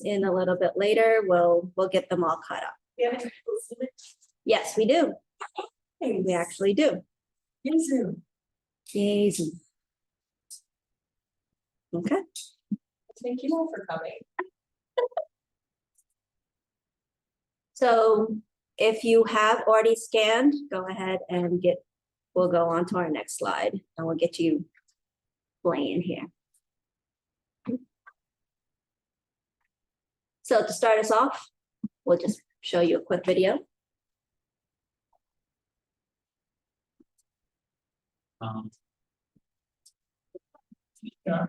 in a little bit later. We'll get them all caught up. Yes, we do. We actually do. Yay, Zoom. Okay. Thank you all for coming. So if you have already scanned, go ahead and we'll go on to our next slide and we'll get you playing here. So to start us off, we'll just show you a quick video. Yeah.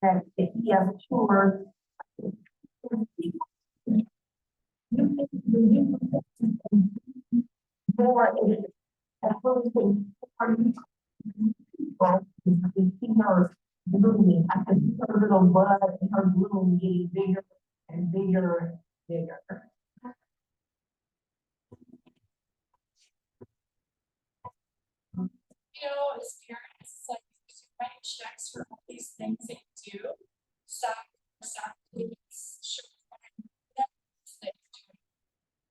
And if he has a tour, more is her blooming. I could see her little bud and her bloom getting bigger and bigger and bigger. You know, as parents, it's like you write checks for all these things that you do. Soccer,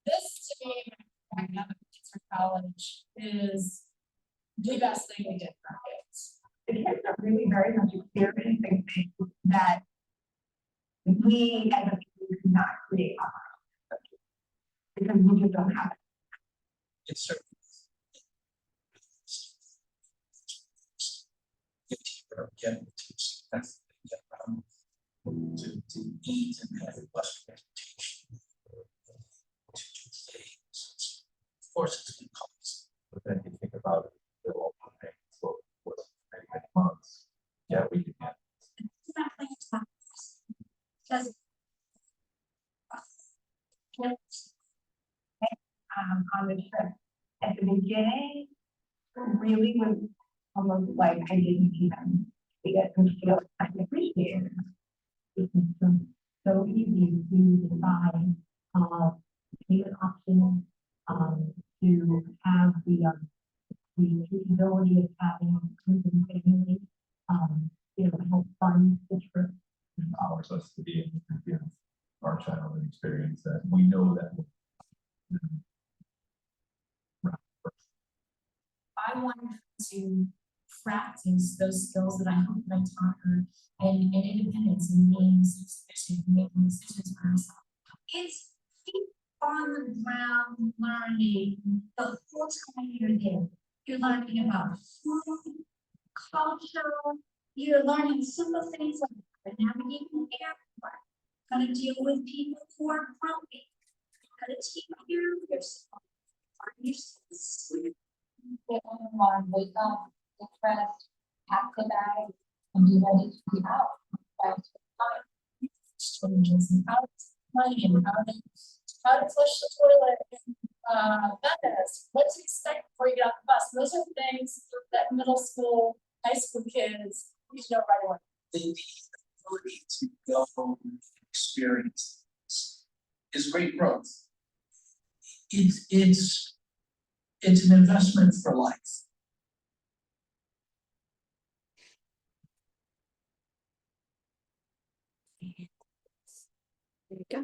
this to me, when I got kids for college, is the best thing we did for our kids. The kids are really very much experiencing things that we as a community could not create on our own because we just don't have it. It's certainly. Getting that's to eat and have a bus transportation, to do things. Of course, it's going to cost, but then you think about it, they're all paying for many, many months. Yeah, we can have on the trip at the beginning, really was almost like I didn't even get to feel I appreciated it. It's so easy to decide take an option to have the capability of having family help fund the trip. It empowers us to be able to give our child an experience that we know that I want to practice those skills that I hope that I taught her and independence and being sufficient, making decisions for herself. It's feet on the ground learning the whole time you're there. You're learning about food, culture, you're learning simple things like how to navigate an airport, how to deal with people who are grumpy, how to take care of yourself, find yourself. Get on the line, wake up, get dressed, pack the bag, and be ready to be out. Changes and how to play and how to flush the toilet and what to expect before you get off the bus. Those are things that middle school, high school kids need to know right away. The ability to go and experience is great growth. It's an investment for life. There you go.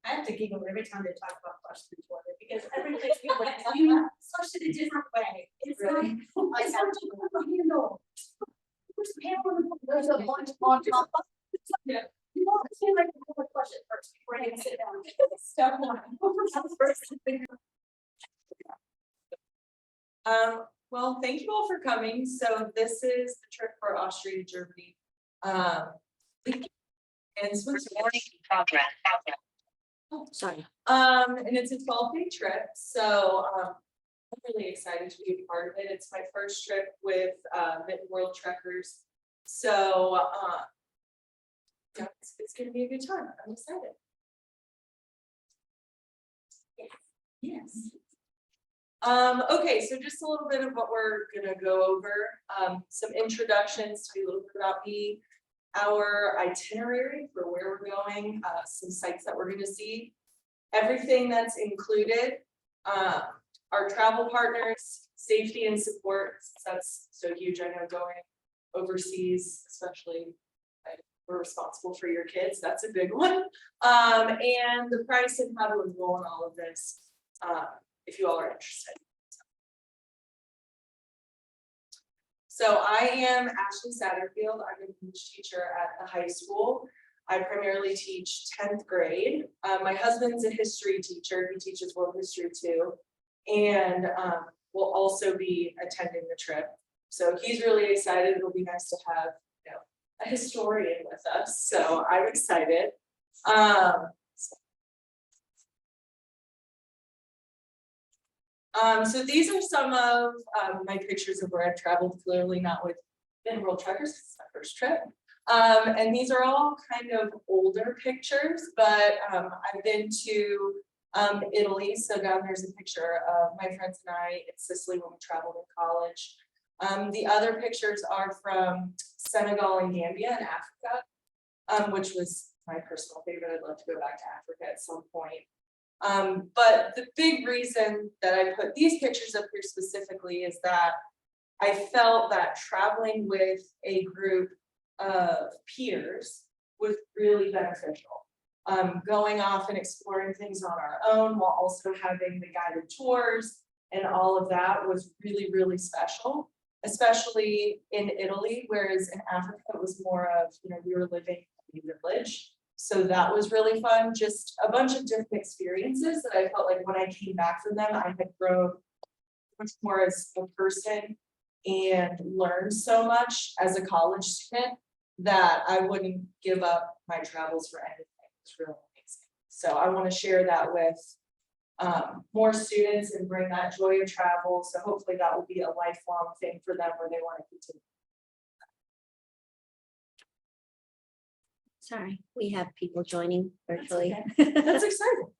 I have to giggle every time they talk about flush the toilet because every place you went, you flush it a different way. It's really like you know. There's a bunch on top. Yeah. You want to feel like you want to flush it first before you sit down. Step one. Well, thank you all for coming. So this is the trip for Austria, Germany, and Switzerland. Oh, sorry. And it's a 12-day trip. So I'm really excited to be a part of it. It's my first trip with Mitten World Trekkers. So yeah, it's going to be a good time. I'm excited. Yes. Okay, so just a little bit of what we're gonna go over. Some introductions to be a little bit about me, our itinerary for where we're going, some sites that we're gonna see, everything that's included, our travel partners, safety and support. That's so huge. I know going overseas, especially like, we're responsible for your kids. That's a big one. And the price and how to enroll in all of this, if you all are interested. So I am Ashley Satterfield. I'm an English teacher at the high school. I primarily teach 10th grade. My husband's a history teacher. He teaches world history too. And will also be attending the trip. So he's really excited. It'll be nice to have, you know, a historian with us. So I'm excited. So these are some of my pictures of where I've traveled, clearly not with World Truckers, it's my first trip. And these are all kind of older pictures, but I've been to Italy. So down there's a picture of my friends and I in Sicily when we traveled in college. The other pictures are from Senegal and Gambia in Africa, which was my personal favorite. I'd love to go back to Africa at some point. But the big reason that I put these pictures up here specifically is that I felt that traveling with a group of peers was really beneficial. Going off and exploring things on our own while also having the guided tours and all of that was really, really special, especially in Italy, whereas in Africa it was more of, you know, we were living in a village. So that was really fun, just a bunch of different experiences that I felt like when I came back from them, I had grown much more as a person and learned so much as a college student that I wouldn't give up my travels for anything. It's really amazing. So I want to share that with more students and bring that joy of travel. So hopefully that will be a lifelong thing for them where they want to continue. Sorry, we have people joining virtually. That's exciting.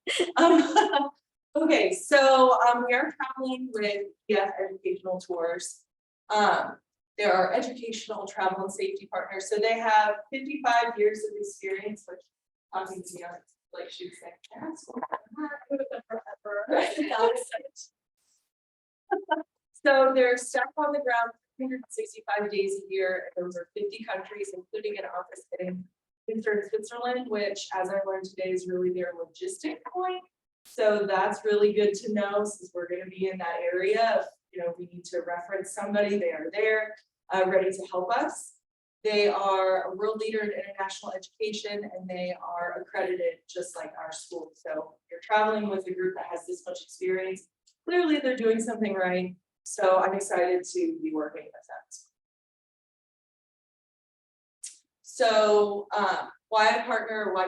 Okay, so we are traveling with EF Educational Tours. There are educational travel and safety partners. So they have 55 years of experience, which obviously, like she was saying, that's so they're staff on the ground 365 days a year in over 50 countries, including an office in Switzerland, which, as I learned today, is really their logistic point. So that's really good to know since we're going to be in that area. If, you know, we need to reference somebody, they are there, ready to help us. They are a world leader in international education and they are accredited just like our school. So you're traveling with a group that has this much experience. Clearly they're doing something right. So I'm excited to be working with them. So why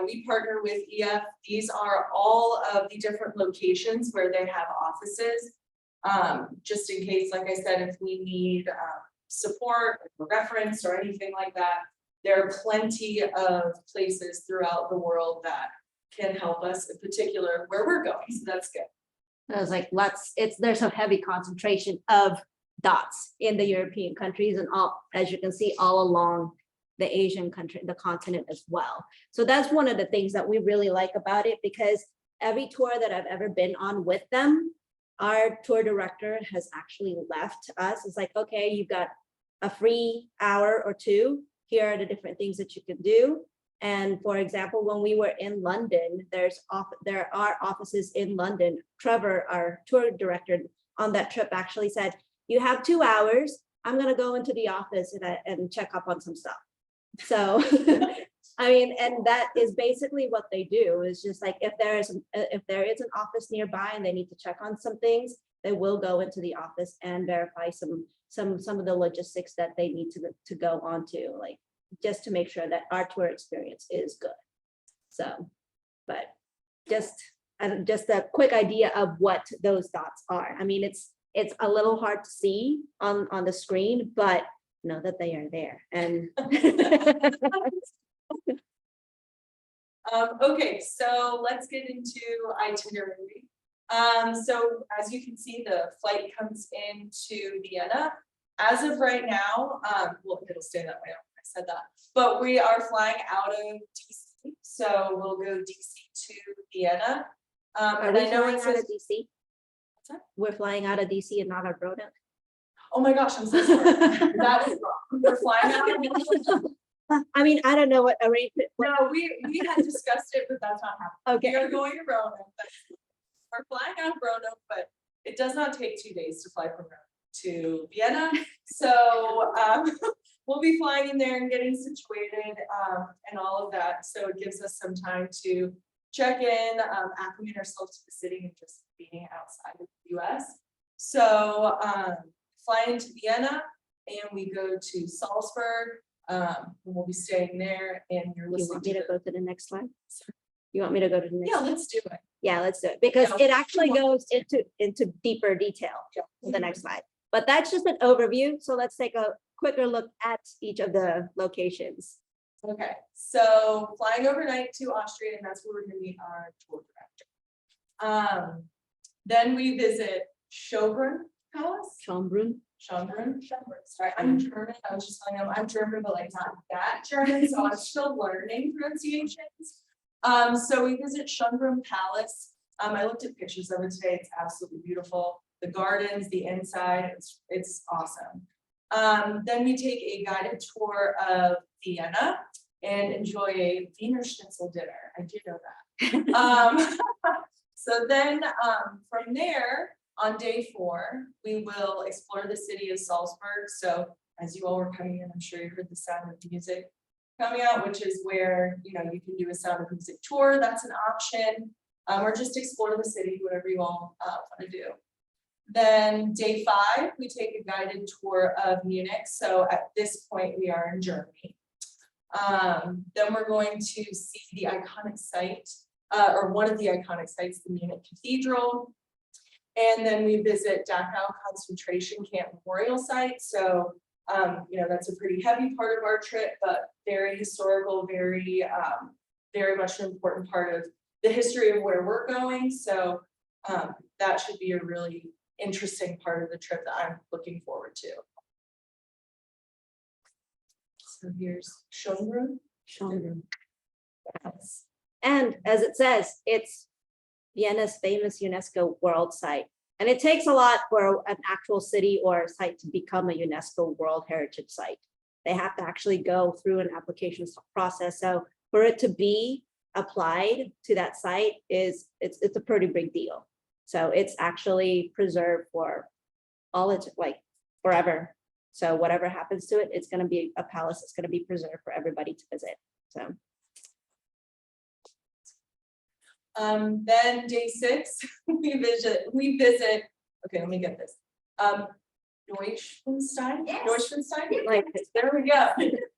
we partner with EF, these are all of the different locations where they have offices. Just in case, like I said, if we need support or reference or anything like that, there are plenty of places throughout the world that can help us, in particular where we're going. So that's good. I was like, there's a heavy concentration of dots in the European countries and all, as you can see, all along the Asian country, the continent as well. So that's one of the things that we really like about it, because every tour that I've ever been on with them, our tour director has actually left us. It's like, okay, you've got a free hour or two. Here are the different things that you can do. And for example, when we were in London, there are offices in London. Trevor, our tour director on that trip, actually said, you have 2 hours. I'm going to go into the office and check up on some stuff. So, I mean, and that is basically what they do, is just like, if there is an office nearby and they need to check on some things, they will go into the office and verify some of the logistics that they need to go on to, like, just to make sure that our tour experience is good. So, but just a quick idea of what those dots are. I mean, it's a little hard to see on the screen, but know that they are there. And okay, so let's get into itinerary. So as you can see, the flight comes into Vienna. As of right now, well, it'll stay that way. I said that, but we are flying out of DC. So we'll go DC to Vienna. are And we I know flying it out says, of DC? what's that? We're flying out of DC and not our Broden. Oh my gosh, I'm so sorry. That was wrong. We're flying out. I mean, I don't know what arrangement. No, we had discussed it, but that's not happening. We Okay, are going to Roanoke. We're flying out of Roanoke, but it does not take 2 days to fly from Roanoke to Vienna. So we'll be flying in there and getting situated and all of that. So it gives us some time to check in, acclimate ourselves to the city and just being outside of the US. So fly into Vienna and we go to Salzburg. And we'll be staying there and you're you listening want me to to go to the next slide? You want me to go to the next? yeah, slide? let's do it. Yeah, let's do it, because Yeah. it actually goes into deeper detail in the next slide. But that's just an overview, so let's take a quicker look at each of the locations. Okay, so flying overnight to Austria, and that's where we're gonna meet our tour director. Then we visit Schönbrunn Palace. Schönbrunn. Schönbrunn, sorry, I'm German, I was just telling them I'm German, but like not that German, so I'm still learning pronunciations. So we visit Schönbrunn Palace. I looked at pictures of it today, it's absolutely beautiful. The gardens, the inside, it's awesome. Then we take a guided tour of Vienna and enjoy a Wiener Schnitzel dinner. I did know that. So then from there, on day 4, we will explore the city of Salzburg. So as you all were coming in, I'm sure you heard the sound of music coming out, which is where, you know, you can do a sound of music tour. That's an option. Or just explore the city, whatever you all want to do. Then day 5, we take a guided tour of Munich. So at this point, we are in Germany. Then we're going to see the iconic site, or one of the iconic sites, the Munich Cathedral. And then we visit Dachau concentration camp memorial site. So, you know, that's a pretty heavy part of our trip, but very historical, very much an important part of the history of where we're going. So that should be a really interesting part of the trip that I'm looking forward to. So here's Schönbrunn. Schönbrunn. And as it says, it's Vienna's famous UNESCO World Site. And it takes a lot for an actual city or site to become a UNESCO World Heritage Site. They have to actually go through an application process. So for it to be applied to that site it's a pretty big deal. So it's actually preserved for all its like forever. So whatever happens to it, it's going to be a palace. It's going to be preserved for everybody to visit. So. Then day 6, we visit, okay, let me get this. Neuschwanstein? Yes. Neuschwanstein? Like, There we go.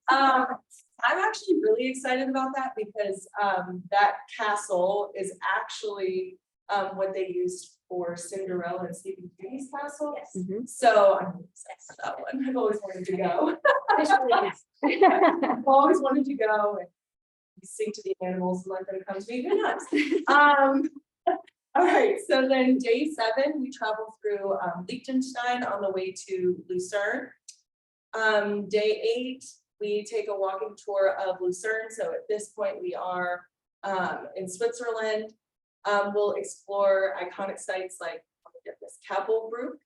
I'm actually really excited about that because that castle is actually what they used for Cinderella and Sleeping Beauty's castle. Yes. mhm. So I'm really excited for that one. I've always wanted to go. I've always wanted to go and sing to the animals and let them come to me. Who knows? All right, so then day 7, we travel through Liechtenstein on the way to Lucerne. Day 8, we take a walking tour of Lucerne. So at this point, we are in Switzerland. We'll explore iconic sites like, let me get this, Kappelbrook.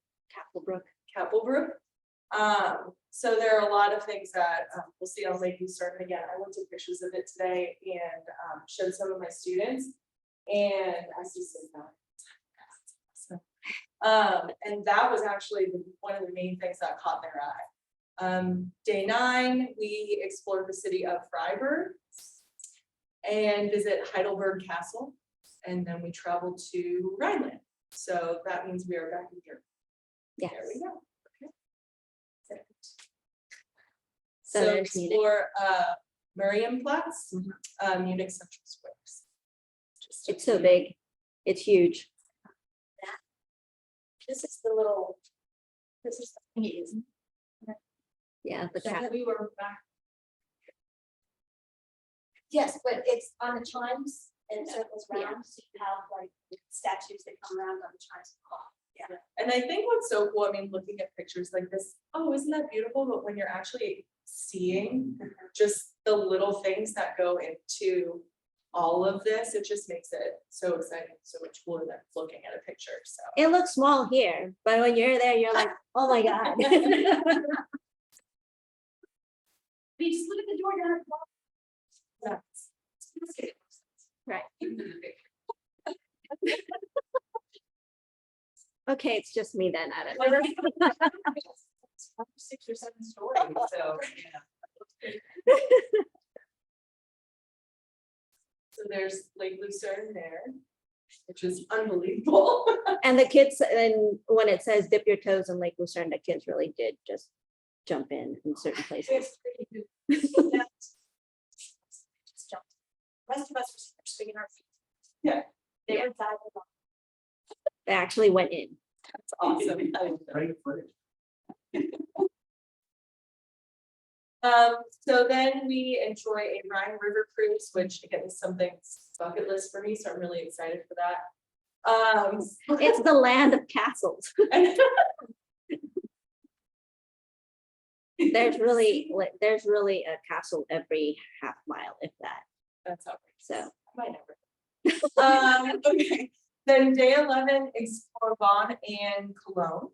So there are a lot of things that we'll see on Lake Lucerne. Again, I looked at pictures of it today and showed some of my students. And I see some and that was actually one of the main things that caught their eye. Day 9, we explored the city of Freiburg and visit Heidelberg Castle. And then we travel to Rhineland. So that means we are back in Europe. Yes. There we go. Okay. So So there's Munich. explore Marienplatz, Munich Central Squares. Just It's so big. It's huge. This is the little, this is the thingy, isn't Yeah, the it? cat. We were back. Yes, but it's on the chimes and circles Yeah. around, so you have like statues that come around on the chimes. Yeah, and I think what's so cool, I mean, looking at pictures like this, oh, isn't that beautiful? But when you're actually seeing just the little things that go into all of this, it just makes it so exciting, so much cooler than looking at a picture, so. It looks small here, but when you're there, you're like, oh my God. You just look at the door down. Right. Okay, it's just me then, I don't know. 6 or 7 stories, so, yeah. So there's Lake Lucerne there, which is unbelievable. And the kids, and when it says dip your toes in Lake Lucerne, the kids really did just jump in certain places. It's pretty good. Yeah. Just jumped. Rest of us were swinging our feet. Yeah. They were diving off. They actually went in. That's awesome. Great footage. So then we enjoy a Rhine River cruise, which again is something bucket list for me, so I'm really excited for that. It's the land of castles. There's really a castle every half mile, if that. That's all right. So Might never. Okay, then day 11, explore Bonn and Cologne.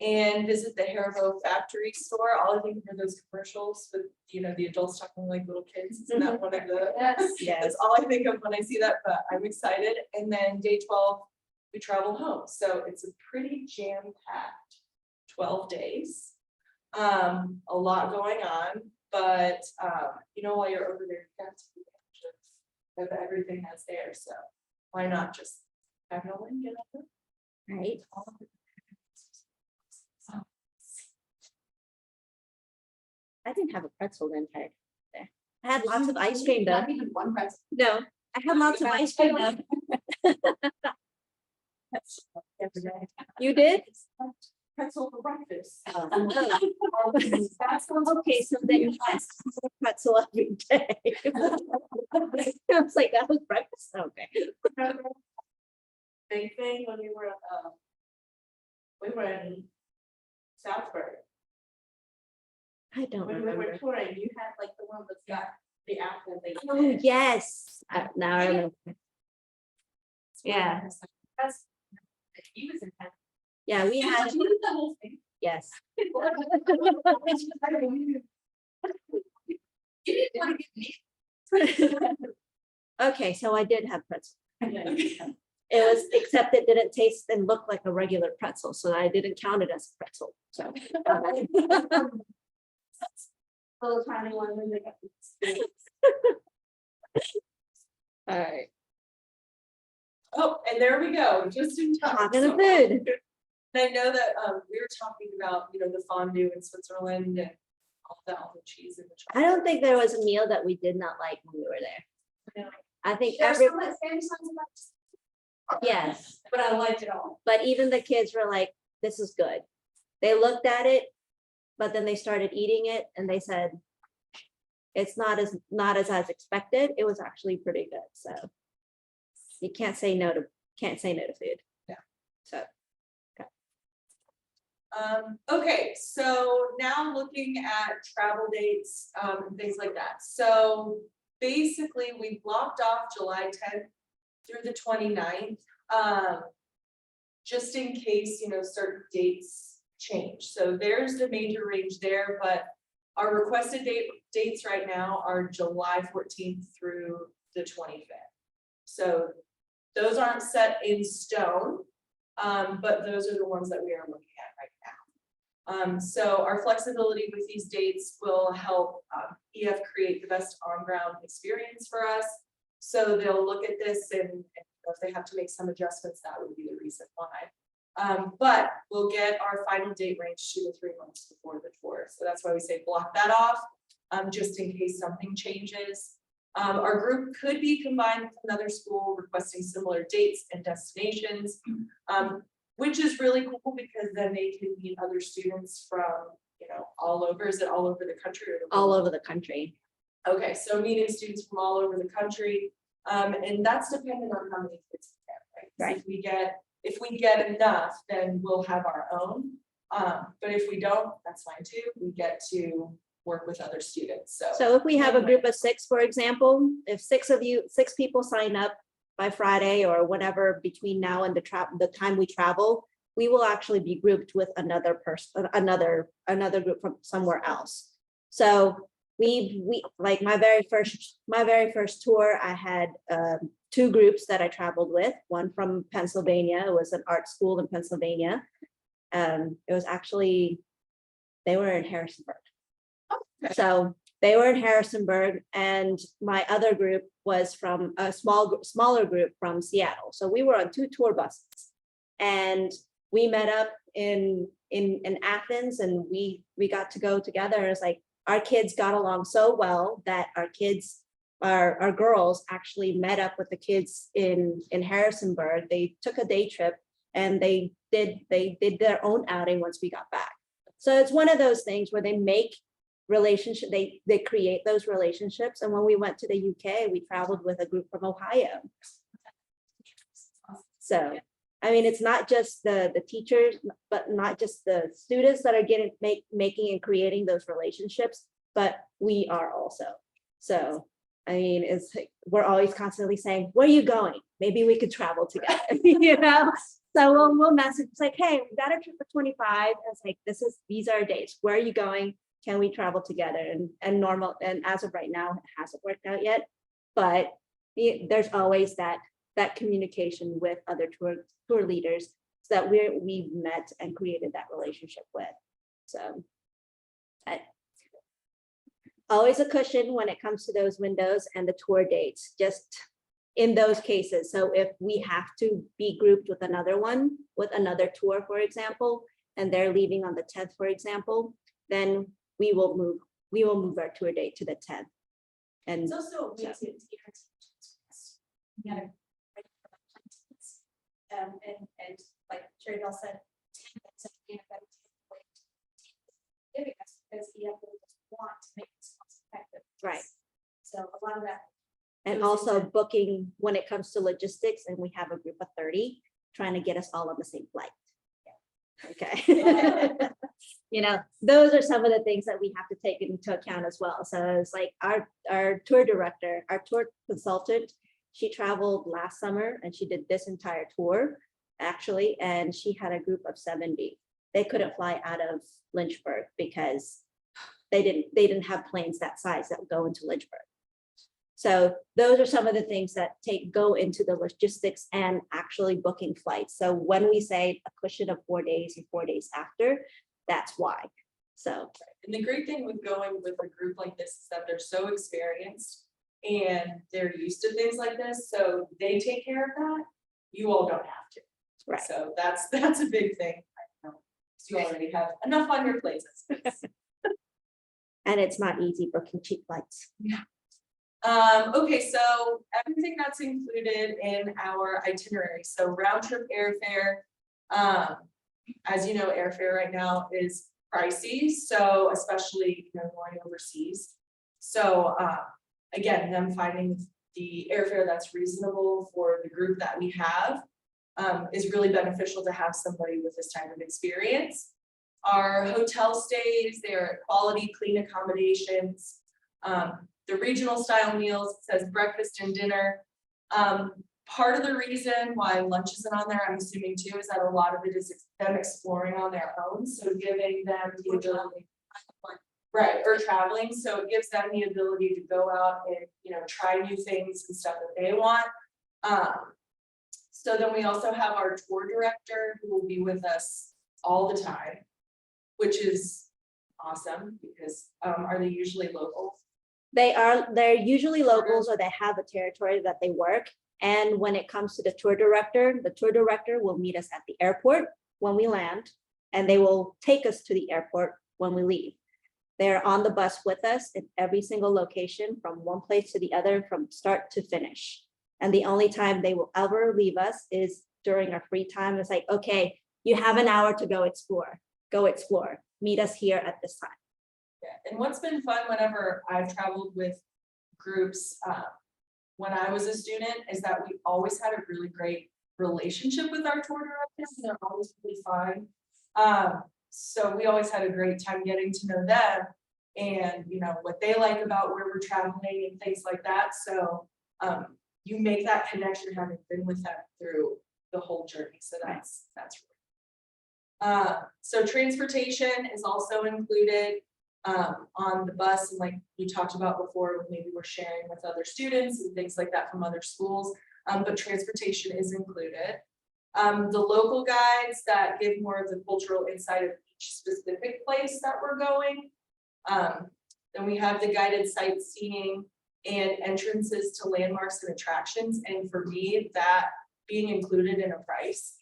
And visit the Haribo factory store. All I think of are those commercials with, you know, the adults talking like little kids. Isn't that one of the? Yes. yes, That's all I think of when I see that, but I'm excited. And then day 12, we travel home. So it's a pretty jam-packed 12 days. A lot going on, but you know, while you're over there, you have to be of everything that's there. So why not just have it all and get over? right. I didn't have a pretzel then. There. I had lots of ice cream though. Not even one pretzel. No, I had lots of ice cream though. You did? Pretzel for breakfast. That's Okay, so then you had pretzel every day. I was like, that was breakfast, okay. Big thing when we were in Southburg. I don't When we were remember. touring, you had like the one that's got the apple thing. Oh, yes. Now I remember. Yeah. That's. He was in town. Yeah, we had, Did you do the whole thing? yes. You didn't want to get me. Okay, so I did have pretzel. Yeah. It was, except it didn't taste and look like a regular pretzel, so I didn't count it as a pretzel, so. Little tiny one when they got. All right. Oh, and there we go, just in time. Talking of So- food. And I know that we were talking about, you know, the fondue in Switzerland and all the cheese and the I chocolate. don't think there was a meal that we did not like when we were there. No. I think There's every, some that Spanish songs about. yes, But I liked it all. but even the kids were like, this is good. They looked at it, but then they started eating it and they said, it's not as expected. It was actually pretty good, so. You can't say no to food. Yeah. So. Okay, so now looking at travel dates, and things like that. So basically, we blocked off July 10th through the 29th. Just in case, you know, certain dates change. So there's the major range there, but our requested dates right now are July 14th through the 25th. So those aren't set in stone, but those are the ones that we are looking at right now. So our flexibility with these dates will help EF create the best on-ground experience for us. So they'll look at this and if they have to make some adjustments, that would be the reason why. But we'll get our final date range 2 to 3 months before the tour. So that's why we say block that off, just in case something changes. Our group could be combined with another school requesting similar dates and destinations, which is really cool because then they can meet other students from, you know, all over. Is it all over the country or the All world? over the country. Okay, so meeting students from all over the country, and that's dependent on how many kids we get, right? 'Cause if we get enough, then we'll have our own. But if we don't, that's fine too. We get to work with other students, so. So if we have a group of 6, for example, if 6 people sign up by Friday or whenever between now and the time we travel, we will actually be grouped with another person, another group from somewhere else. So we like my very first tour, I had 2 groups that I traveled with, one from Pennsylvania. It was an art school in Pennsylvania. It was actually, they were in Harrisonburg. So they were in Harrisonburg, and my other group was from a smaller group from Seattle. So we were on 2 tour buses, and we met up in Athens, and we got to go together. It's like our kids got along so well that our girls actually met up with the kids in Harrisonburg. They took a day trip, and they did their own outing once we got back. So it's one of those things where they make relationship, they create those relationships. And when we went to the UK, we traveled with a group from Ohio. So, I mean, it's not just the teachers, but not just the students that are making and creating those relationships, but we are also. So, I mean, it's like, we're always constantly saying, where are you going? Maybe we could travel together, you know? So we'll message, it's like, hey, we got a trip for 25. It's like, these are our dates. Where are you going? Can we travel together? And as of right now, it hasn't worked out yet, but there's always that communication with other tour leaders so that we've met and created that relationship with. So always a cushion when it comes to those windows and the tour dates, just in those cases. So if we have to be grouped with another tour, for example, and they're leaving on the 10th, for example, then we will move our tour date to the 10th. And It's also a way to get and like Sherry Bell said, giving us because EF want to make this cost effective. right. So a lot of that. And goes also into- booking when it comes to logistics, and we have a group of 30 trying to get us all on the same flight. Okay. You know, those are some of the things that we have to take into account as well. So it's like our tour director, our tour consultant, she traveled last summer and she did this entire tour actually, and she had a group of 70. They couldn't fly out of Lynchburg because they didn't have planes that size that would go into Lynchburg. So those are some of the things that go into the logistics and actually booking flights. So when we say a cushion of 4 days and 4 days after, that's why. So, And the great thing with going with a group like this is that they're so experienced and they're used to things like this, so they take care of that. You all don't have to. right. So that's a big thing. I know, 'cause you already have enough on your plates. And it's not easy booking cheap flights. Okay, so everything that's included in our itinerary, so round trip airfare. As you know, airfare right now is pricey, so especially, going overseas. So, again, them finding the airfare that's reasonable for the group that we have is really beneficial to have somebody with this type of experience. Our hotel stays, they're quality, clean accommodations. The regional style meals, it says breakfast and dinner. Part of the reason why lunch isn't on there, I'm assuming too, is that a lot of it is them exploring on their own, so giving them the ability. Right, or traveling, so it gives them the ability to go out and, try new things and stuff that they want. So then we also have our tour director who will be with us all the time, which is awesome because, are they usually local? They're usually locals, or they have a territory that they work. And when it comes to the tour director will meet us at the airport when we land, and they will take us to the airport when we leave. They're on the bus with us in every single location from one place to the other from start to finish. And the only time they will ever leave us is during our free time. It's like, okay, you have an hour to go explore. Go explore. Meet us here at this time. Yeah, and what's been fun whenever I've traveled with groups, when I was a student, is that we always had a really great relationship with our tour directors, and they're always really fun. So we always had a great time getting to know them. and, you know, what they like about where we're traveling and things like that. So you make that connection having been with them through the whole journey. So that's really. So transportation is also included on the bus, and like you talked about before, maybe we're sharing with other students and things like that from other schools, but transportation is included. The local guides that give more of the cultural insight of each specific place that we're going. Then we have the guided sightseeing and entrances to landmarks and attractions. And for me, that being included in a price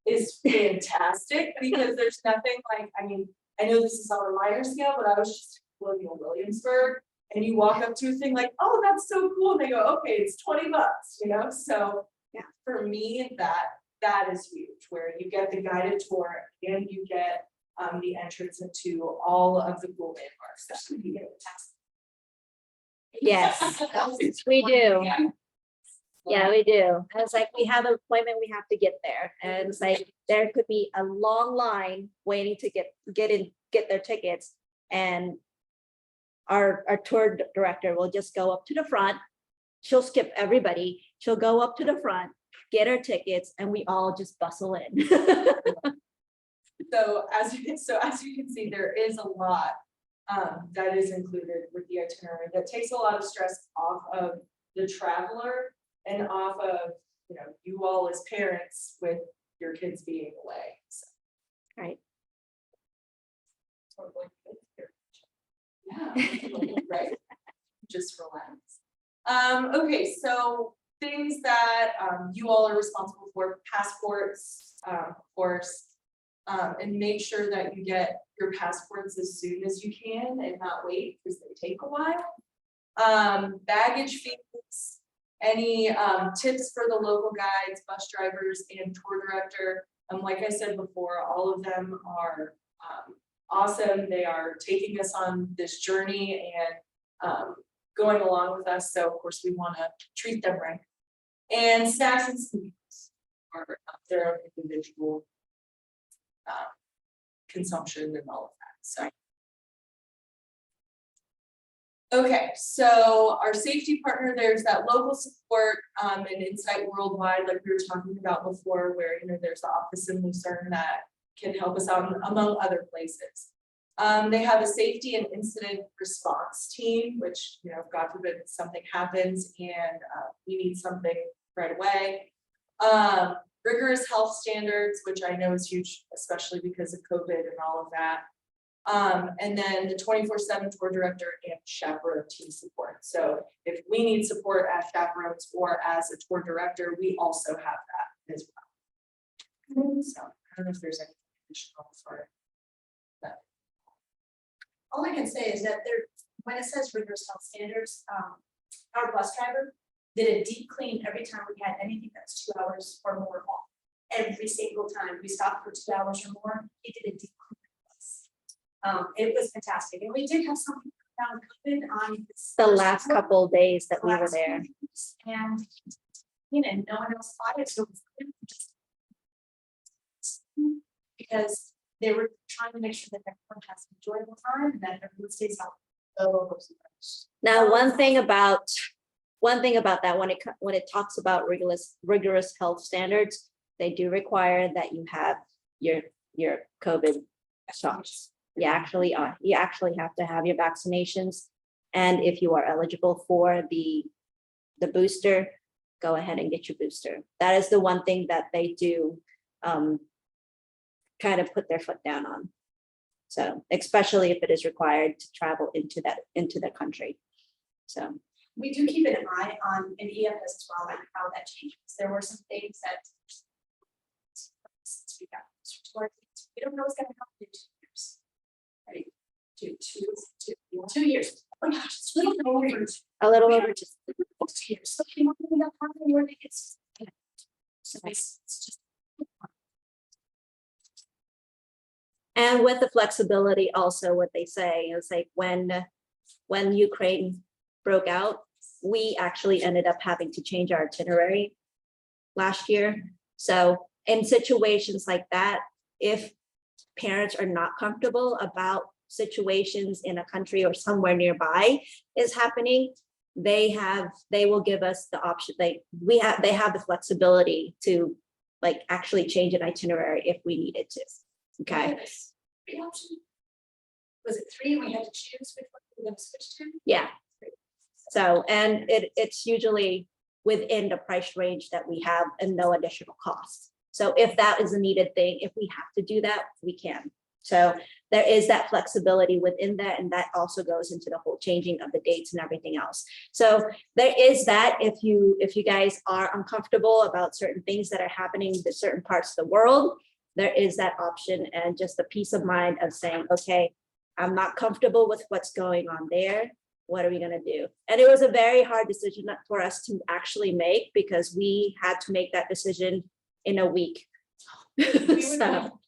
is fantastic, because there's nothing like, I mean, I know this is on a minor scale, but I was just in Williamsburg, and you walk up to a thing like, oh, that's so cool. And they go, okay, it's $20, you know? So yeah, for me, that is huge, where you get the guided tour and you get the entrance into all of the cool landmarks that you get a task. Yes, we do. Yeah, we do. And it's like, we have an appointment, we have to get there. And it's like, there could be a long line waiting to get their tickets. And our tour director will just go up to the front. She'll skip everybody. She'll go up to the front, get our tickets, and we all just bustle in. So as you can see, there is a lot that is included with the itinerary that takes a lot of stress off of the traveler and off of, you know, you all as parents with your kids being away. So. Right. Yeah, right. Just relax. Okay, so things that you all are responsible for: passports, of course, and make sure that you get your passports as soon as you can and not wait, because they take a while. Baggage fees, any tips for the local guides, bus drivers, and tour director. Like I said before, all of them are awesome. They are taking us on this journey and going along with us. So of course we want to treat them right. And snacks and sweets are their own individual consumption and all of that. So. Okay, so our safety partner, there's that local support and insight worldwide, like we were talking about before, where, you know, there's the office in Lucerne that can help us out among other places. They have a safety and incident response team, which, you know, God forbid something happens and we need something right away. Rigorous health standards, which I know is huge, especially because of COVID and all of that. And then the 24/7 tour director and chaperone team support. So if we need support as chaperones or as a tour director, we also have that as well. So I don't know if there's anything additional for that. All I can say is that when it says rigorous health standards, our bus driver did a deep clean every time we had anything that's 2 hours or more off. Every single time we stopped for 2 hours or more, he did a deep clean. It was fantastic, and we did have something down COVID on The last couple of days that we were there. and you know, no one else thought it, so because they were trying to make sure that everyone has an enjoyable time and that everyone stays healthy. Now, one thing about that, when it talks about rigorous health standards, they do require that you have your COVID shots. You actually have to have your vaccinations, and if you are eligible for the booster, go ahead and get your booster. That is the one thing that they do kind of put their foot down on. So especially if it is required to travel into the country. So We do keep an eye on an EFS as well, and how that changes. There were some things that we got we don't know what's going to happen in 2 years. Right? 2 years. Oh my gosh, it's a little over. a little over just 2 years. So you want to know how many more tickets? So it's just. And with the flexibility, also what they say is like when Ukraine broke out, we actually ended up having to change our itinerary last year. So in situations like that, if parents are not comfortable about situations in a country or somewhere nearby is happening, they will give us the option, they have the flexibility to like actually change an itinerary if we needed to. Okay, Three options? Was it three we had to choose which one we were gonna switch to? yeah. So, and it's usually within the price range that we have and no additional cost. So if that is a needed thing, if we have to do that, we can. So there is that flexibility within that, and that also goes into the whole changing of the dates and everything else. So there is that, if you guys are uncomfortable about certain things that are happening in certain parts of the world, there is that option, and just the peace of mind of saying, okay, I'm not comfortable with what's going on there. What are we gonna do? And it was a very hard decision for us to actually make, because we had to make that decision in a week. So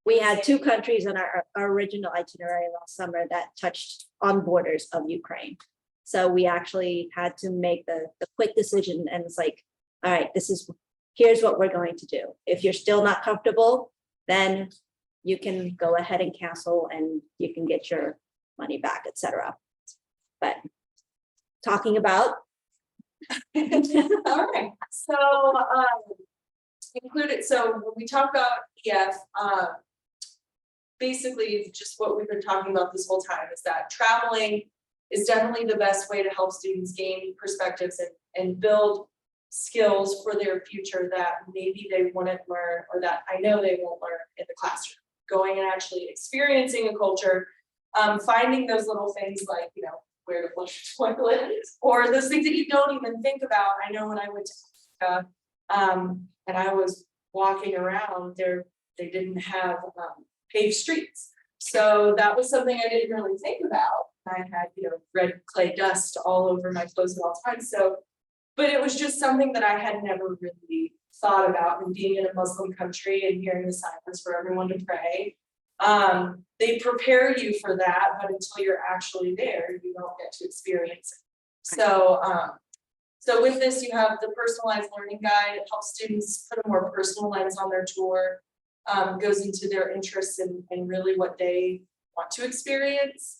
we had 2 countries on our original itinerary last summer that touched on borders of Ukraine. So we actually had to make the quick decision, and it's like, all right, here's what we're going to do. If you're still not comfortable, then you can go ahead and cancel and you can get your money back, etc. But talking about All right, so included, so when we talk about EF, basically just what we've been talking about this whole time is that traveling is definitely the best way to help students gain perspectives and build skills for their future that maybe they wouldn't learn, or that I know they won't learn in the classroom. Going and actually experiencing a culture, finding those little things like, you know, where to flush your toilet, or those things that you don't even think about. I know when I went to Africa, and I was walking around there, they didn't have paved streets. So that was something I didn't really think about. I had, you know, red clay dust all over my clothes at all times. So, but it was just something that I had never really thought about. And being in a Muslim country and hearing the silence for everyone to pray, they prepare you for that, but until you're actually there, you don't get to experience it. So, so with this, you have the personalized learning guide. It helps students put a more personal lens on their tour, goes into their interests and really what they want to experience.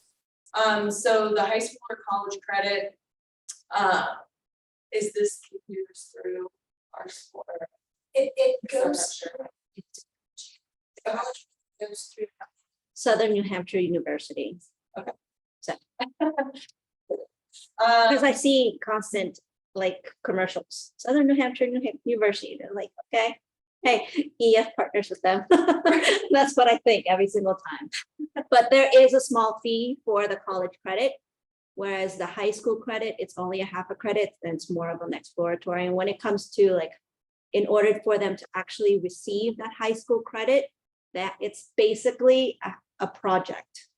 So the high school or college credit, is this years through our school? It I'm not goes. sure. Goes through. Southern New Hampshire University. Okay. So, because I see constant like commercials, Southern New Hampshire University, they're like, okay, hey, EF partners with them. That's what I think every single time. But there is a small fee for the college credit, whereas the high school credit, it's only a half a credit, and it's more of an exploratory. And when it comes to like, in order for them to actually receive that high school credit, that it's basically a project.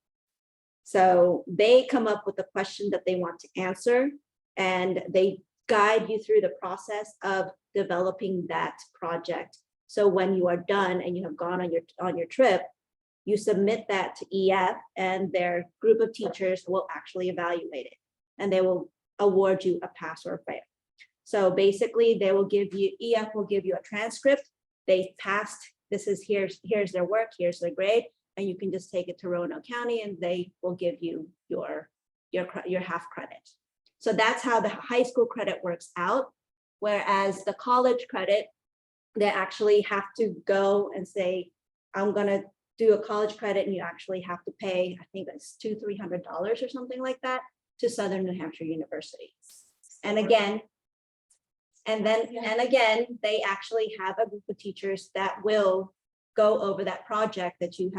So they come up with a question that they want to answer, and they guide you through the process of developing that project. So when you are done and you have gone on your trip, you submit that to EF, and their group of teachers will actually evaluate it, and they will award you a pass or a fail. So basically they will give you, EF will give you a transcript. They passed, here's their work, here's their grade, and you can just take it to Roanoke County and they will give you your half credit. So that's how the high school credit works out. Whereas the college credit, they actually have to go and say, I'm gonna do a college credit, and you actually have to pay, I think it's $200-300 or something like that, to Southern New Hampshire University. And again, they actually have a group of teachers that will go over that project that you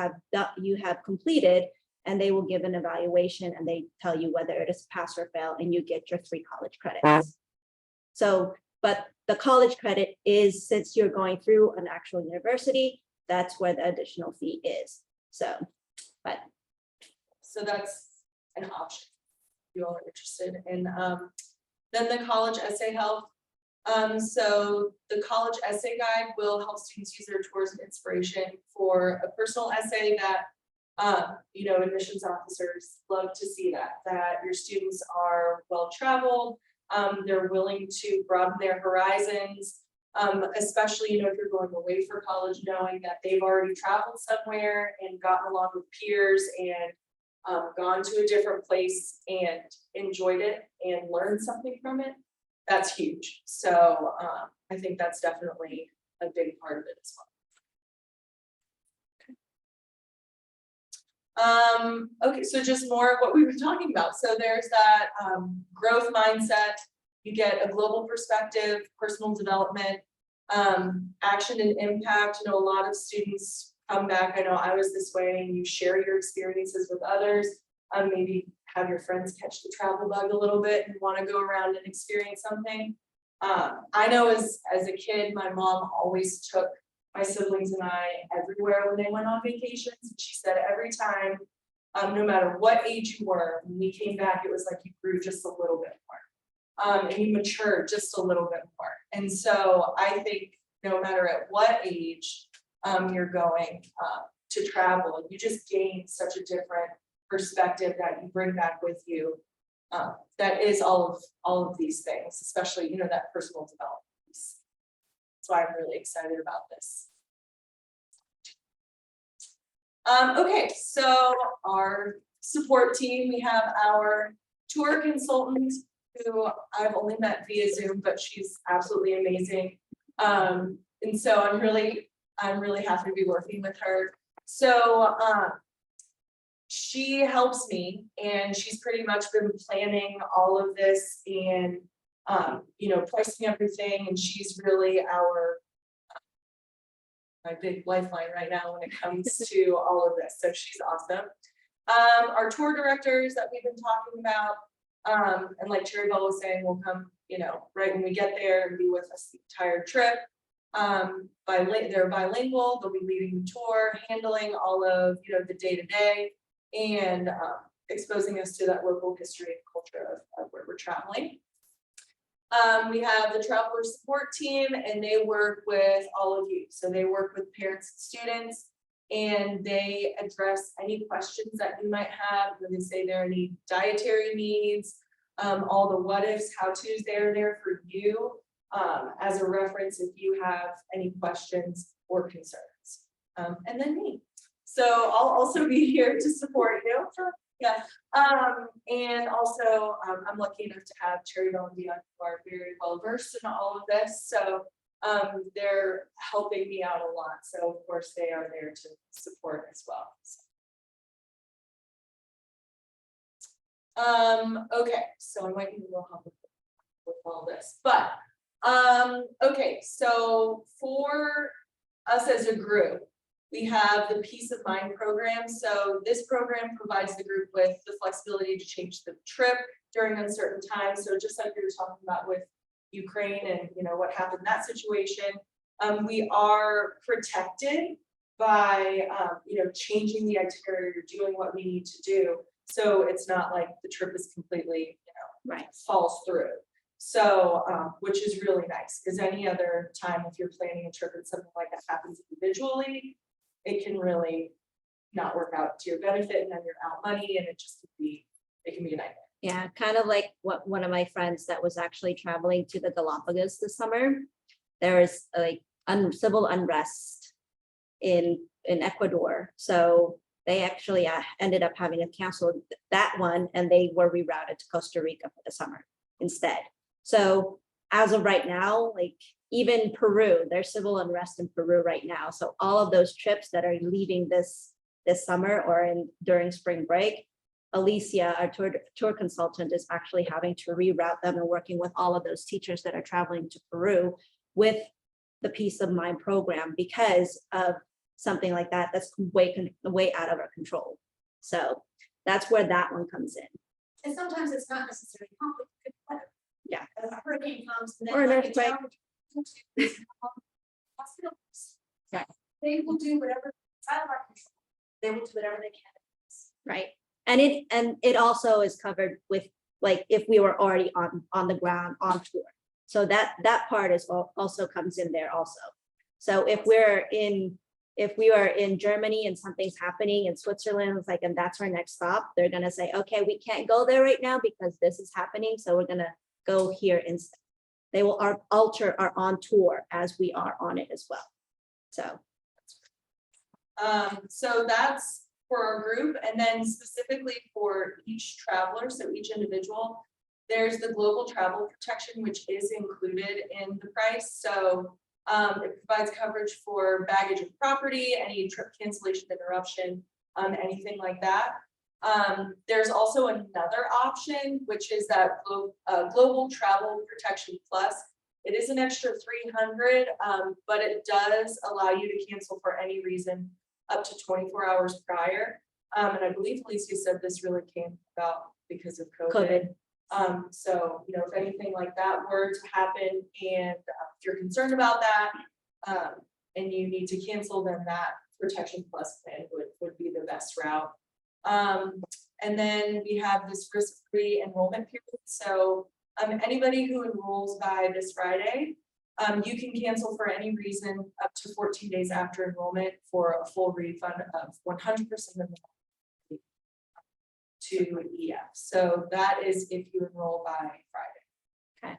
have completed, and they will give an evaluation, and they tell you whether it is pass or fail, and you get your 3 college credits. So, but the college credit is, since you're going through an actual university, that's where the additional fee is. So, but. So that's an option. If you all are interested in, then the college essay help. So the college essay guide will help students use their tours of inspiration for a personal essay that, you know, admissions officers love to see that your students are well-traveled, they're willing to broaden their horizons, Especially, you know, if you're going away for college, knowing that they've already traveled somewhere and gotten along with peers and gone to a different place and enjoyed it and learned something from it, that's huge. So I think that's definitely a big part of it as well. Okay, so just more of what we were talking about. So there's that growth mindset. You get a global perspective, personal development, action and impact. You know, a lot of students come back. I know I was this way, and you share your experiences with others. Maybe have your friends catch the travel bug a little bit and want to go around and experience something. I know as a kid, my mom always took my siblings and I everywhere when they went on vacations. And she said every time, no matter what age you were, when we came back, it was like you grew just a little bit more. And you matured just a little bit more. And so I think no matter at what age you're going to travel, you just gain such a different perspective that you bring back with you. That is all of these things, especially, you know, that personal development piece. That's why I'm really excited about this. Okay, so our support team, we have our tour consultant, who I've only met via Zoom, but she's absolutely amazing. And so I'm really happy to be working with her. So she helps me, and she's pretty much been planning all of this and you know, pricing everything, and she's really my big lifeline right now when it comes to all of this. So she's awesome. Our tour directors that we've been talking about, and like Cherry Bell was saying, will come, you know, right when we get there and be with us the entire trip. They're bilingual, they'll be leading the tour, handling all of, you know, the day-to-day, and exposing us to that local history and culture of where we're traveling. We have the traveler support team, and they work with all of you. So they work with parents and students, and they address any questions that you might have. When they say there are any dietary needs, all the what ifs, how to's, they're there for you as a reference if you have any questions or concerns. And then me. So I'll also be here to support you. Yeah. And also I'm lucky enough to have Cherry Bell and Dion, who are very well versed in all of this. So they're helping me out a lot. So of course they are there to support as well. Okay, so I might need a little help with all this, but okay, so for us as a group, we have the Peace of Mind program. So this program provides the group with the flexibility to change the trip during uncertain times. So just like we were talking about with Ukraine and, you know, what happened in that situation, we are protected by you know, changing the itinerary or doing what we need to do. So it's not like the trip is completely, you know, Right. falls through. So which is really nice, because any other time if you're planning a trip and something like that happens individually, it can really not work out to your benefit, and then you're out money, and it can be a nightmare. Yeah, kind of like what one of my friends that was actually traveling to the Galapagos this summer. There was like civil unrest in Ecuador, so they actually ended up having to cancel that one, and they were rerouted to Costa Rica for the summer instead. So as of right now, like even Peru, there's civil unrest in Peru right now. So all of those trips that are leaving this summer or during spring break, Alicia, our tour consultant, is actually having to reroute them and working with all of those teachers that are traveling to Peru with the Peace of Mind program because of something like that that's way out of our control. So that's where that one comes in. And sometimes it's not necessarily conflict, it could be weather. Yeah. A hurricane comes and Or an then like a earthquake. town hospitals. Right. They will do whatever, it's out of our control. They will do whatever they can. Right. And it also is covered with, like, if we were already on the ground on tour. So that part is also comes in there also. So if we are in Germany and something's happening in Switzerland, it's like, and that's our next stop, they're gonna say, okay, we can't go there right now because this is happening, so we're gonna go here instead. they will alter our on tour as we are on it as well. So So that's for our group, and then specifically for each traveler, so each individual, there's the global travel protection, which is included in the price. So it provides coverage for baggage of property, any trip cancellation, interruption, anything like that. There's also another option, which is that global travel protection plus. It is an extra 300, but it does allow you to cancel for any reason up to 24 hours prior. And I believe Alicia said this really came about because of COVID. So, you know, if anything like that were to happen and if you're concerned about that and you need to cancel, then that Protection Plus plan would be the best route. And then we have this risk-free enrollment period. So anybody who enrolls by this Friday, you can cancel for any reason up to 14 days after enrollment for a full refund of 100% of the to EF. So that is if you enroll by Friday. okay.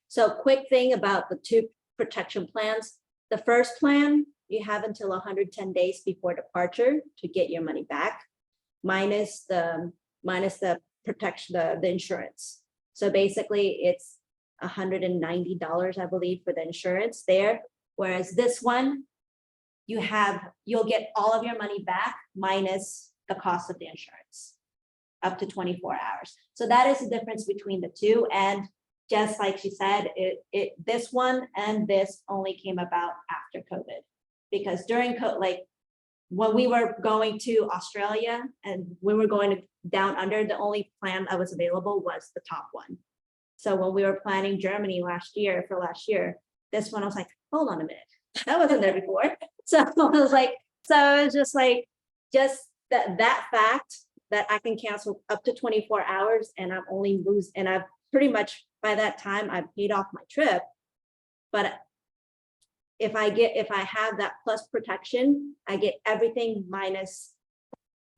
So quick thing about the two protection plans. The first plan, you have until 110 days before departure to get your money back, minus the protection, the insurance. So basically it's $190, I believe, for the insurance there. Whereas this one, you'll get all of your money back minus the cost of the insurance up to 24 hours. So that is the difference between the two. And just like she said, this one and this only came about after COVID, because during COVID, like when we were going to Australia and we were going down under, the only plan that was available was the top one. So when we were planning Germany last year, this one, I was like, hold on a minute, that wasn't there before. So I was like, so it was just like, that fact that I can cancel up to 24 hours and I'm only and I've pretty much by that time I've paid off my trip. But if I have that plus protection, I get everything minus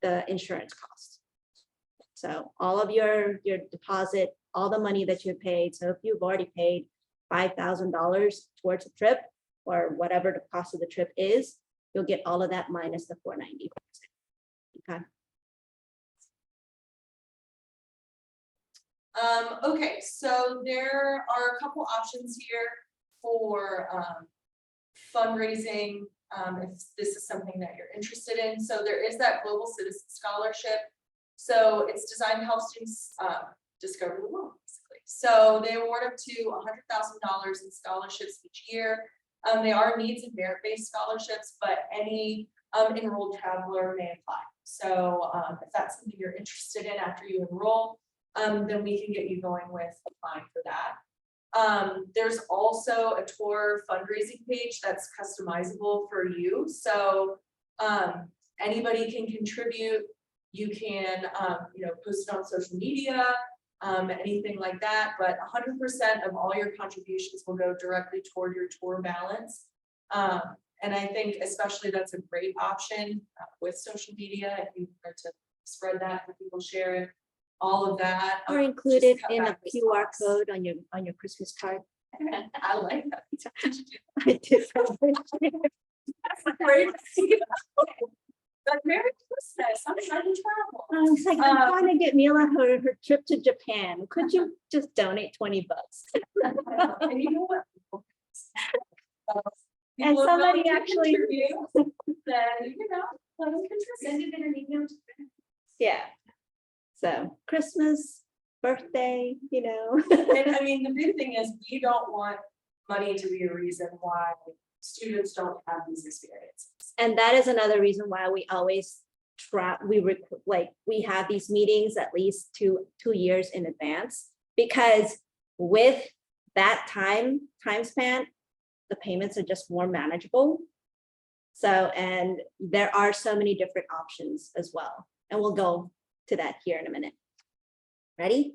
the insurance cost. So all of your deposit, all the money that you paid. So if you've already paid $5,000 towards a trip or whatever the cost of the trip is, you'll get all of that minus the $490. Okay. Okay, so there are a couple options here for fundraising, if this is something that you're interested in. So there is that Global Citizen Scholarship. So it's designed to help students discover the world, basically. So they award up to $100,000 in scholarships each year. They are needs and merit-based scholarships, but any enrolled traveler may apply. So if that's something you're interested in after you enroll, then we can get you going with applying for that. There's also a tour fundraising page that's customizable for you. So anybody can contribute. You can post it on social media, anything like that, but 100% of all your contributions will go directly toward your tour balance. And I think especially that's a great option with social media if you are to spread that and people share it. All of that. Or included in a QR code on your Christmas card. I like that. I did. That's great. But Merry Christmas. I'm trying to travel. I was like, I'm trying to get Mila her trip to Japan. Could you just donate $20? And you know what? And somebody actually, then Send it in an email. yeah. So Christmas, birthday, And I mean, the big thing is we don't want money to be a reason why students don't have these experiences. And that is another reason why we always we have these meetings at least two years in advance, because with that time span, the payments are just more manageable. So, and there are so many different options as well. And we'll go to that here in a minute. Ready?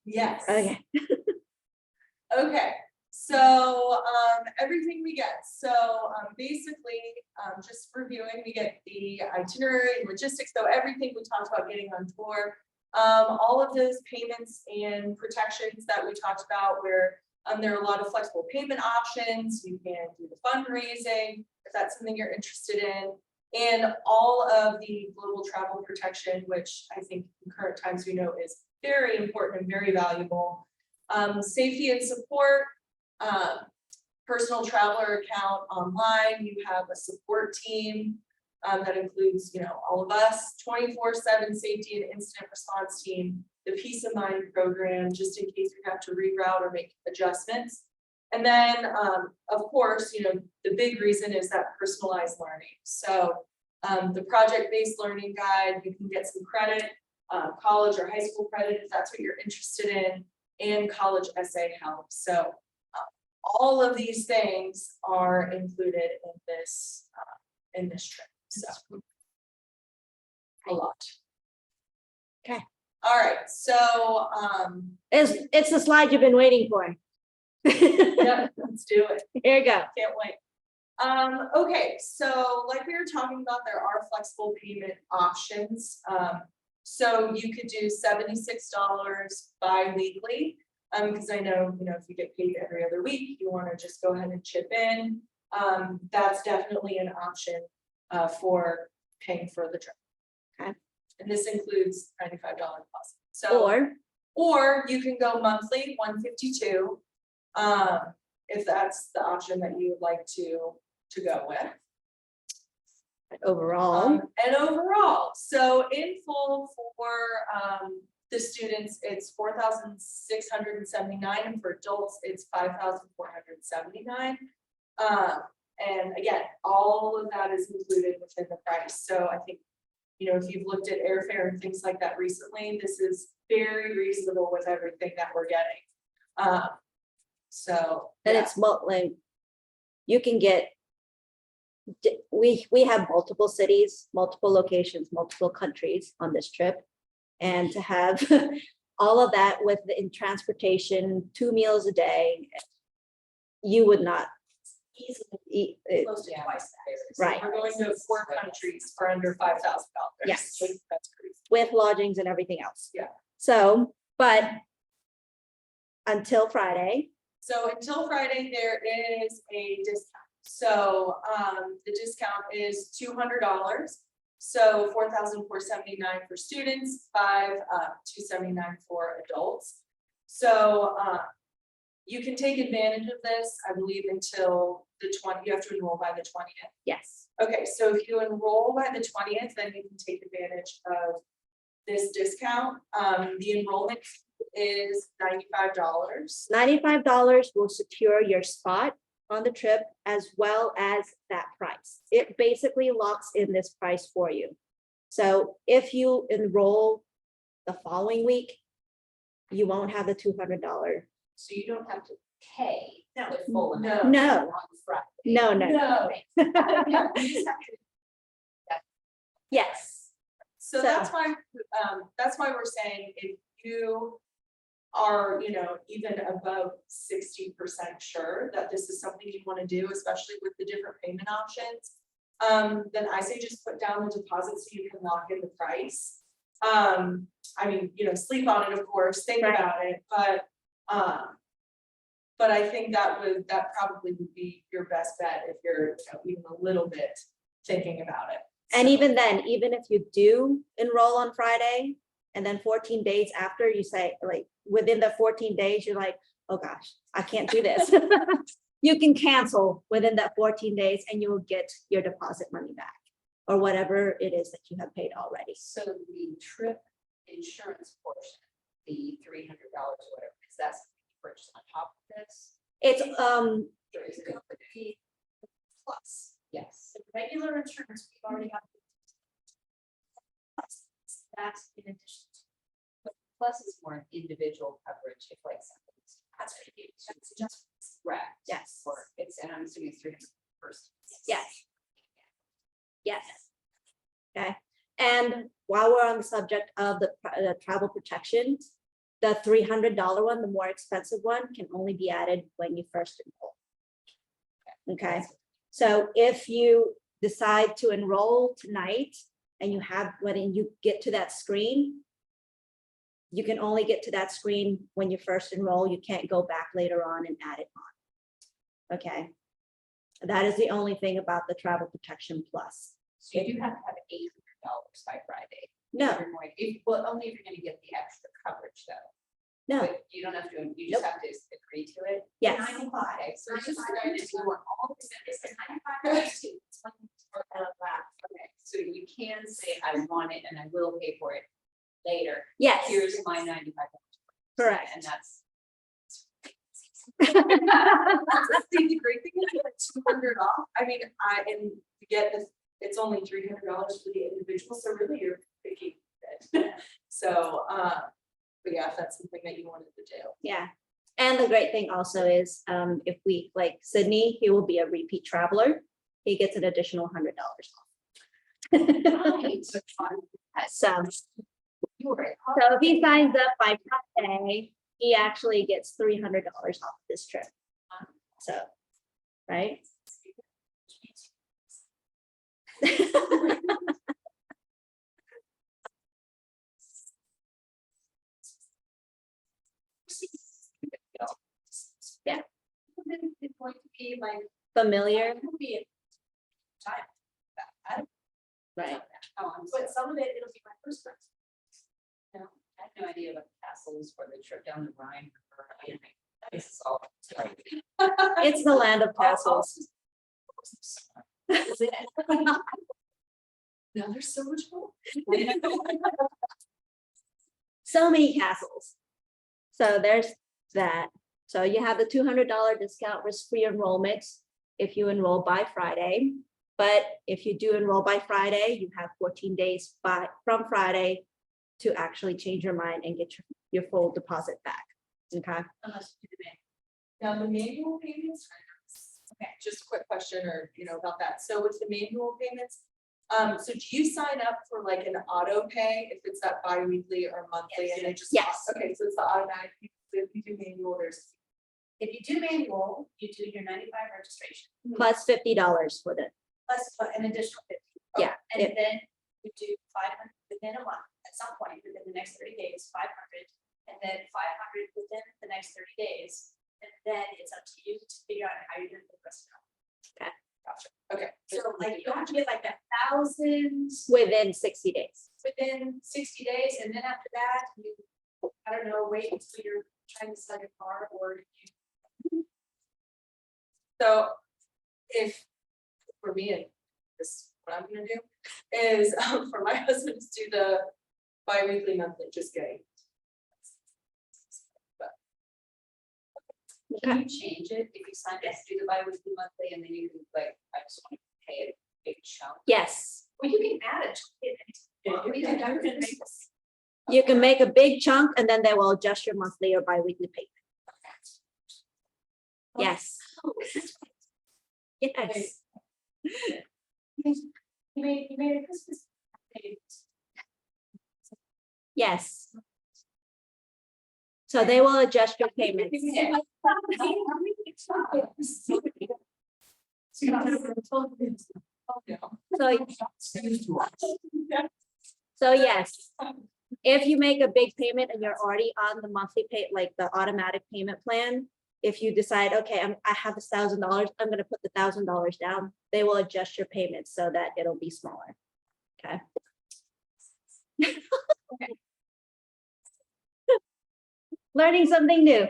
Yes. Okay. Okay. So everything we get. So basically, just reviewing, we get the itinerary and logistics. So everything we talked about getting on tour, all of those payments and protections that we talked about, where There are a lot of flexible payment options. You can do the fundraising if that's something you're interested in. And all of the global travel protection, which I think in current times we know is very important and very valuable. Safety and support, personal traveler account online. You have a support team that includes, you know, all of us, 24/7 safety and incident response team, the peace of mind program, just in case we have to reroute or make adjustments. And then, of course, you know, the big reason is that personalized learning. So the project-based learning guide, you can get some credit, college or high school credit if that's what you're interested in, and college essay help. So all of these things are included in this trip. So a lot. Okay. All right. So It's the slide you've been waiting for. yeah, let's do it. Here you go. Can't wait. Okay, so like we were talking about, there are flexible payment options. So you could do $76 bi-weekly. Because I know, you know, if you get paid every other week, you want to just go ahead and chip in. That's definitely an option for paying for the trip. Okay. And this includes $95 plus. So or you can go monthly, $152. If that's the option that you would like to go with. Overall, And overall, so in full for the students, it's $4,679, and for adults, it's $5,479. And again, all of that is included within the price. So I think, you know, if you've looked at airfare and things like that recently, this is very reasonable with everything that we're getting. So and yeah. it's like you can get. We have multiple cities, multiple locations, multiple countries on this trip, and to have all of that in transportation, 2 meals a day, you would not Easily eat. close to twice that. Right. We're going to 4 countries for under $5,000. Yes. That's crazy. With lodgings and everything else. Yeah. So, but until Friday, So until Friday, there is a discount. So the discount is $200. So $4,479 for students, $279 for adults. So you can take advantage of this, I believe, until the 20th. You have to enroll by the 20th. yes. Okay, so if you enroll by the 20th, then you can take advantage of this discount. The enrollment is $95. $95 will secure your spot on the trip as well as that price. It basically locks in this price for you. So if you enroll the following week, you won't have the $200. So you don't have to pay No. the full amount. No. On Friday. No. No. Yeah, you just have to- Yes. So that's why we're saying if you are, you know, even above 60% sure that this is something you want to do, especially with the different payment options, then I say just put down the deposit so you can lock in the price. I mean, you know, sleep on it, of course, think Right. about it, but I think that probably would be your best bet if you're, you know, even a little bit thinking about it. And So- even then, even if you do enroll on Friday, and then 14 days after, you say, like, within the 14 days, you're like, oh gosh, I can't do this. You can cancel within that 14 days and you will get your deposit money back, or whatever it is that you have paid already. So the trip insurance portion, the $300 or whatever, is that something you purchase on top of this? It's, Or is it a fee? Plus, Yes. the regular insurance, we've already got. That's in addition to. But plus is more an individual coverage if like something's. That's what it is. That's adjustments. Correct. Yes. Or it's, and I'm assuming it's 300 first. yes. Yes. Okay, and while we're on the subject of the travel protection, the $300 one, the more expensive one, can only be added when you first enroll. Okay, so if you decide to enroll tonight and you have, when you get to that screen, you can only get to that screen when you first enroll. You can't go back later on and add it on. Okay. That is the only thing about the travel protection plus. So you do have to have $800 by Friday. No, If you're going- well, only if you're gonna get the extra coverage though. no, But you don't have to, you just have to agree to it. yes. 95. Okay, so it's just 95 trying to is do one. all the It's a 95 too. It's one Okay, so you can say, I want it and I will pay for it later. Yes, Here's my $95. correct. And that's. The great thing is like 200 off. I mean, and to get this, it's only $300 for the individual, so really you're picking it. So, but yeah, if that's something that you wanted to do. Yeah. And the great thing also is, if we, like Sydney, he will be a repeat traveler. He gets an additional $100 off. Right, so fun. So, You were right. so if he signs up by Friday, he actually gets $300 off this trip. So, right? Yeah. It's going to be like, Familiar, it'll be a time. I don't right? Oh, I'm but some of it, it'll be my first time. I have no idea about castles or the trip down the Rhine. Or anything. This is all. It's the land of castles. Now there's so much more. So many castles. So there's that. So you have the $200 discount risk-free enrollment if you enroll by Friday. But if you do enroll by Friday, you have 14 days from Friday to actually change your mind and get your full deposit back. Okay. Unless you do the Now, the manual payments, okay, just a quick question or, about that. So with the manual payments, so do you sign up for like an auto pay if it's that bi-weekly or monthly and it just? Yes. Okay, so it's the automatic, so if you do manual, there's. If you do manual, you do your 95 registration, Plus $50 for the, plus an additional 50. Yeah, And it- then you do 500 within a month, at some point within the next 30 days, 500, and then 500 within the next 30 days. And then it's up to you to figure out how you're doing the rest of it. Okay. So like you don't have to get like 1,000 within 60 days. within 60 days, and then after that, you, I don't know, wait until you're trying to sell your car or you. So if, for me, and this, what I'm gonna do is, for my husband to do the bi-weekly monthly, just kidding. Can you change it if you sign up to do the bi-weekly monthly and then you can like, I just want to pay a big chunk? Yes, Well, you can add it. you can make a big chunk and then they will adjust your monthly or bi-weekly payment. Yes. Yes, You made a Christmas. yes. So they will adjust your payments. So yes, if you make a big payment and you're already on the monthly pay, like the automatic payment plan, if you decide, okay, I have $1,000, I'm gonna put the $1,000 down, they will adjust your payments so that it'll be smaller. Okay. Learning something new.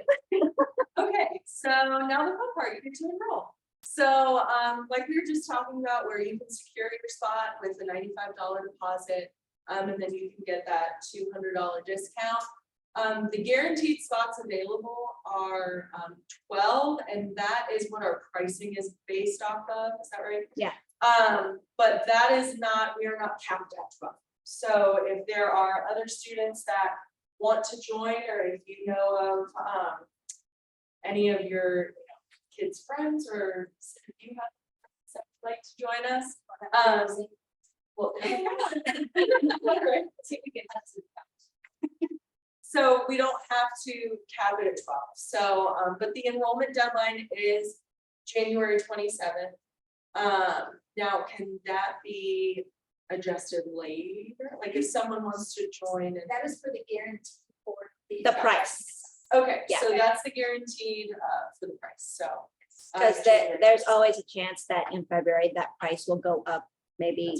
Okay, so now the fun part, you get to enroll. So, like we were just talking about, where you can secure your spot with a $95 deposit, and then you can get that $200 discount. The guaranteed spots available are 12, and that is what our pricing is based off of. Is that right? Yeah. But that is not, we are not capped at 12. So if there are other students that want to join, or if you know of any of your kids' friends, or if you have friends that would like to join us, well, so we don't have to cap it at 12. So, but the enrollment deadline is January 27th. Now, can that be adjusted later? Like if someone wants to join and That is for the guarantee for The price, Okay, Yeah. so that's the guaranteed for the price, so. because January there's 1st. always a chance that in February, that price will go up maybe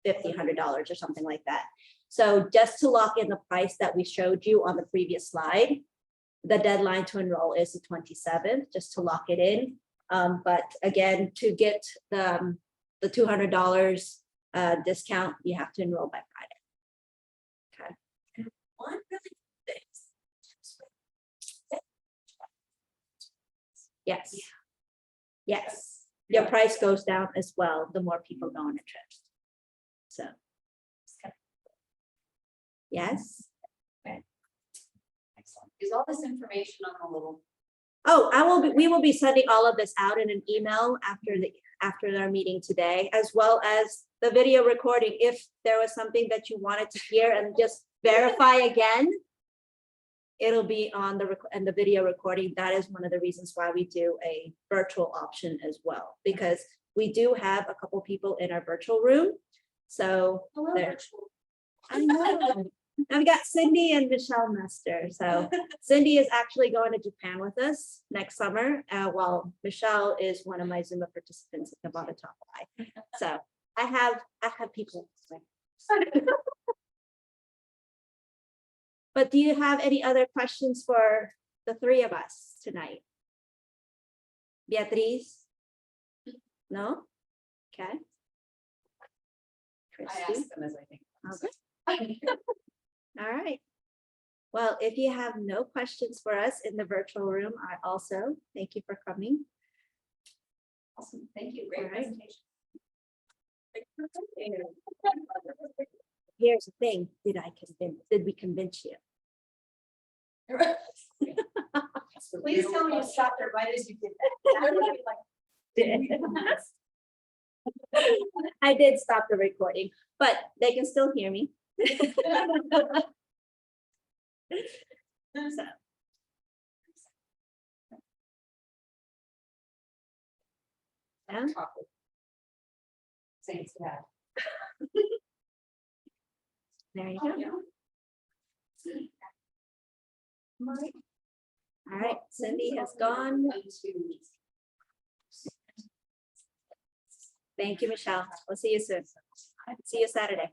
That's right. $100 or something like that. So just to lock in the price that we showed you on the previous slide, the deadline to enroll is the 27th, just to lock it in. But again, to get the $200 discount, you have to enroll by Friday. One really good thing. Yes. Yes, your price goes down as well, the more people go on a trip. So. Yes. Excellent. Is all this information on the little? Oh, we will be sending all of this out in an email after our meeting today, as well as the video recording. If there was something that you wanted to hear and just verify again, it'll be on the video recording. That is one of the reasons why we do a virtual option as well, because we do have a couple people in our virtual room. So there. I know. And we got Cindy and Michelle Mester. So Cindy is actually going to Japan with us next summer, while Michelle is one of my Zumba participants at the bottom top line. So I have people. But do you have any other questions for the three of us tonight? Beatriz? No? Okay. I Christy? ask them as I think. Okay. All right. Well, if you have no questions for us in the virtual room, I also thank you for coming. Awesome, thank you, All great right. presentation. Here's the thing, did we convince you? Please tell me you stopped it right as you did that. I would be like, I did stop the recording, but they can still hear me. So. Yeah. Thanks for that. There you go. All right, Cindy has gone. Thank you, Michelle. We'll see you soon. See you Saturday.